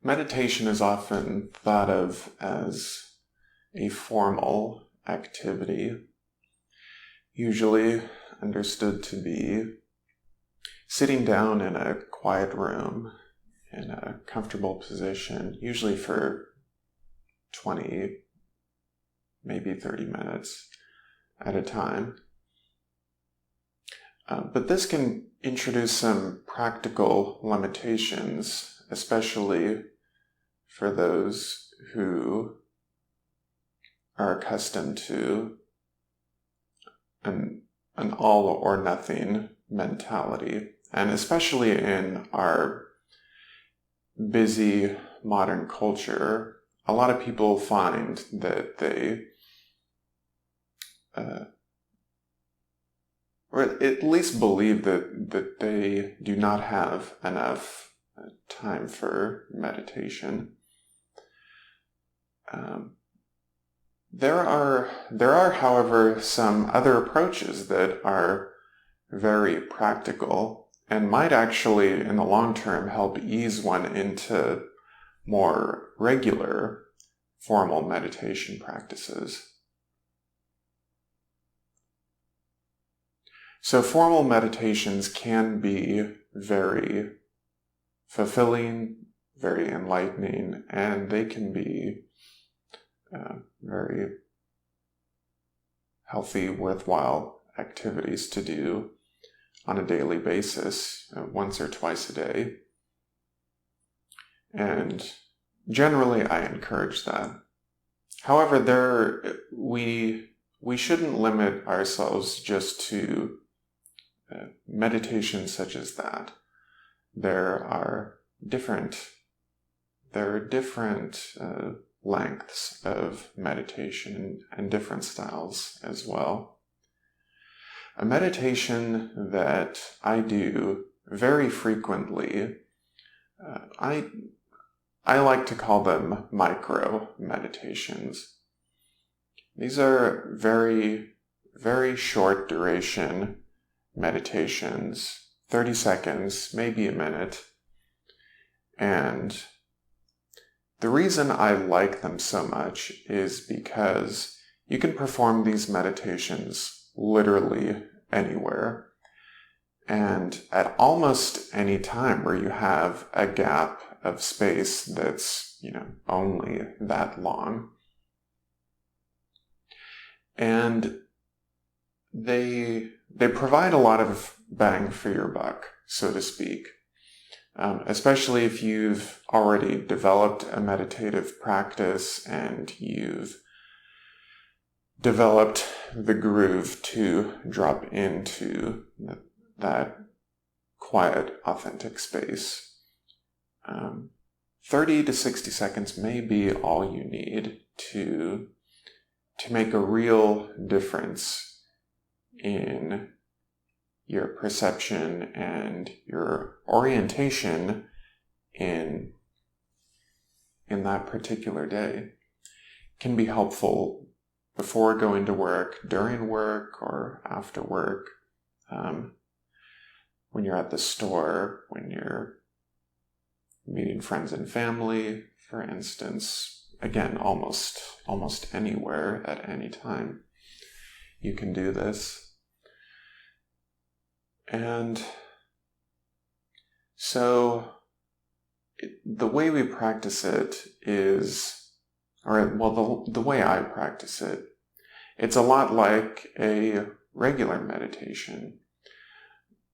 Meditation is often thought of as a formal activity, usually understood to be sitting down in a quiet room in a comfortable position, usually for 20, maybe 30 minutes at a time. But this can introduce some practical limitations, especially for those who are accustomed to an all or nothing mentality. And especially in our busy modern culture, a lot of people find that they or at least believe that they do not have enough time for meditation. There are, however, some other approaches that are very practical and might actually, in the long term, help ease one into more regular formal meditation practices. So formal meditations can be very fulfilling, very enlightening, and they can be very healthy, worthwhile activities to do on a daily basis, once or twice a day. And generally, I encourage that. However, we shouldn't limit ourselves just to meditation such as that. There are different lengths of meditation and different styles as well. A meditation that I do very frequently, I like to call them micro meditations. These are very, very short duration meditations, 30 seconds, maybe a minute. And the reason I like them so much is because you can perform these meditations literally anywhere and at almost any time where you have a gap of space that's, only that long. And they provide a lot of bang for your buck, so to speak. Especially if you've already developed a meditative practice and you've developed the groove to drop into that quiet, authentic space. 30 to 60 seconds may be all you need to make a real difference in your perception and your orientation in that particular day. Can be helpful before going to work, during work, or after work, when you're at the store, when you're meeting friends and family, for instance. Again, almost anywhere at any time you can do this. And so the way we practice it is, the way I practice it, it's a lot like a regular meditation,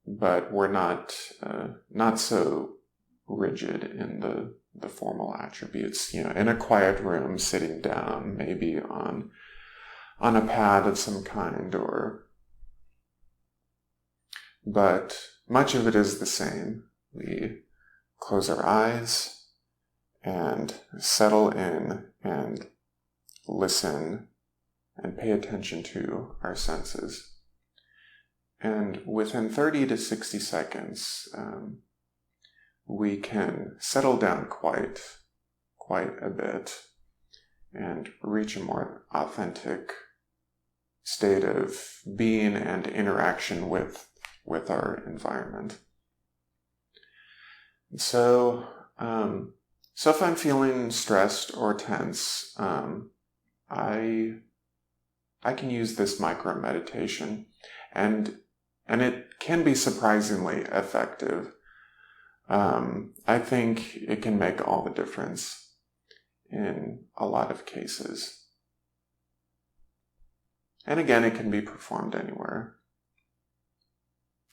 but we're not so rigid in the formal attributes. In a quiet room, sitting down, maybe on a pad of some kind, but much of it is the same. We close our eyes and settle in and listen and pay attention to our senses. And within 30 to 60 seconds, we can settle down quite a bit and reach a more authentic state of being and interaction with our environment. So So if I'm feeling stressed or tense, I can use this micro meditation, and it can be surprisingly effective. I think it can make all the difference in a lot of cases. And again, it can be performed anywhere.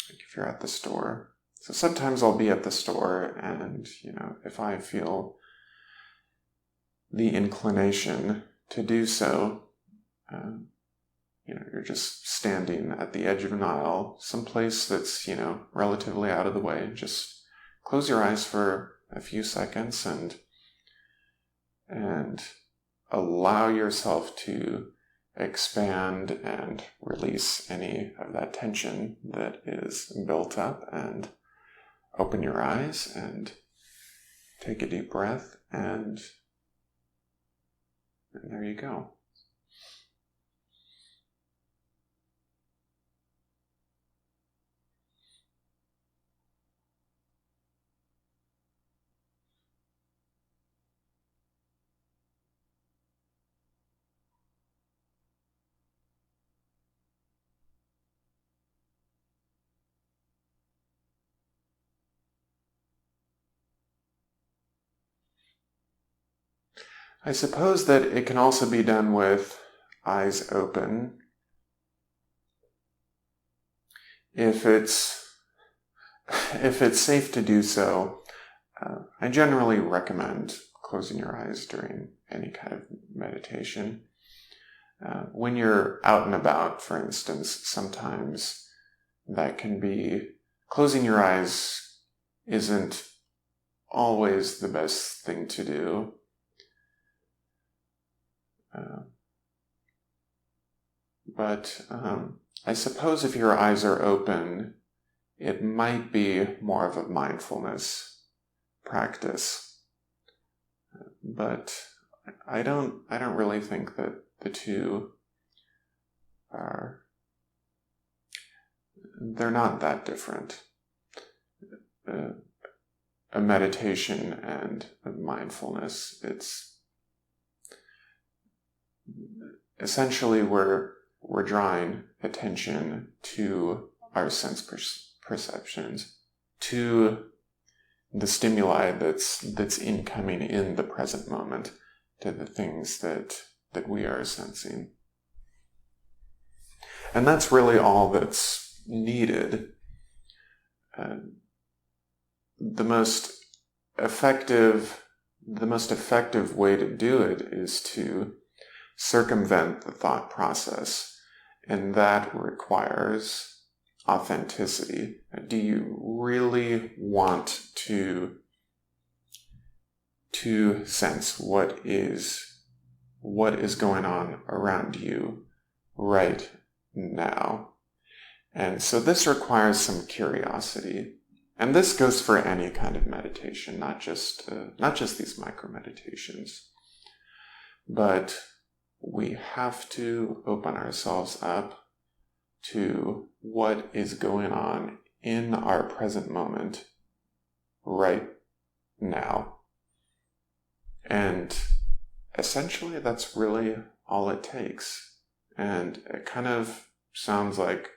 Like if you're at the store. So sometimes I'll be at the store and, if I feel the inclination to do so, you're just standing at the edge of an aisle, someplace that's, relatively out of the way. Just close your eyes for a few seconds and allow yourself to expand and release any of that tension that is built up, and open your eyes and take a deep breath, and there you go. I suppose that it can also be done with eyes open. If it's safe to do so, I generally recommend closing your eyes during any kind of meditation. When you're out and about, for instance, sometimes that can be, closing your eyes isn't always the best thing to do. But I suppose if your eyes are open, it might be more of a mindfulness practice. But I don't really think that the two they're not that different. A meditation and a mindfulness, it's essentially we're drawing attention to our sense perceptions, to the stimuli that's incoming in the present moment, to the things that we are sensing. And that's really all that's needed. The most effective way to do it is to circumvent the thought process, and that requires authenticity. Do you really want to sense what is going on around you right now? And so this requires some curiosity. And this goes for any kind of meditation, not just these micro meditations. But we have to open ourselves up to what is going on in our present moment right now. And essentially that's really all it takes. And it kind of sounds like,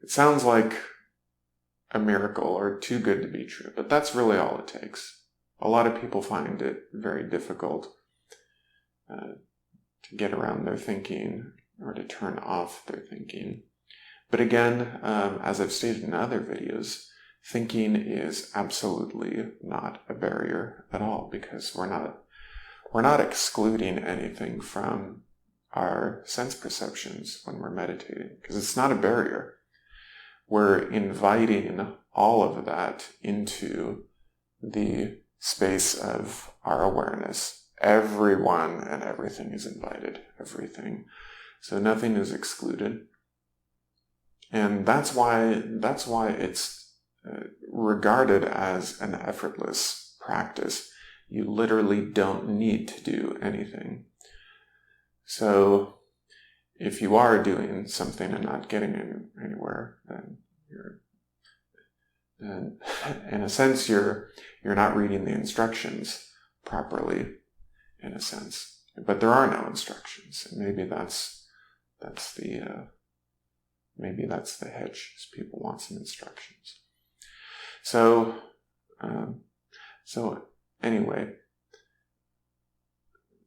it sounds like a miracle or too good to be true, but that's really all it takes. A lot of people find it very difficult to get around their thinking or to turn off their thinking. But again, as I've stated in other videos, thinking is absolutely not a barrier at all, because we're not excluding anything from our sense perceptions when we're meditating, because it's not a barrier. We're inviting all of that into the space of our awareness. Everyone and everything is invited. Everything. So nothing is excluded. And that's why it's regarded as an effortless practice. You literally don't need to do anything. So if you are doing something and not getting anywhere, then And in a sense, you're not reading the instructions properly, in a sense. But there are no instructions. And maybe that's the hitch, is people want some instructions. So anyway,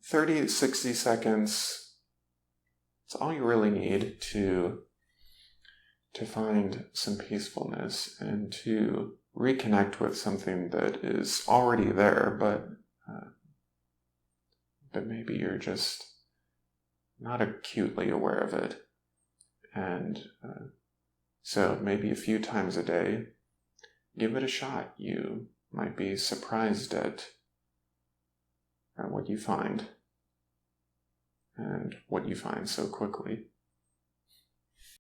30 to 60 seconds, it's all you really need to find some peacefulness and to reconnect with something that is already there, but maybe you're just not acutely aware of it. And so maybe a few times a day, give it a shot. You might be surprised at what you find, and what you find so quickly.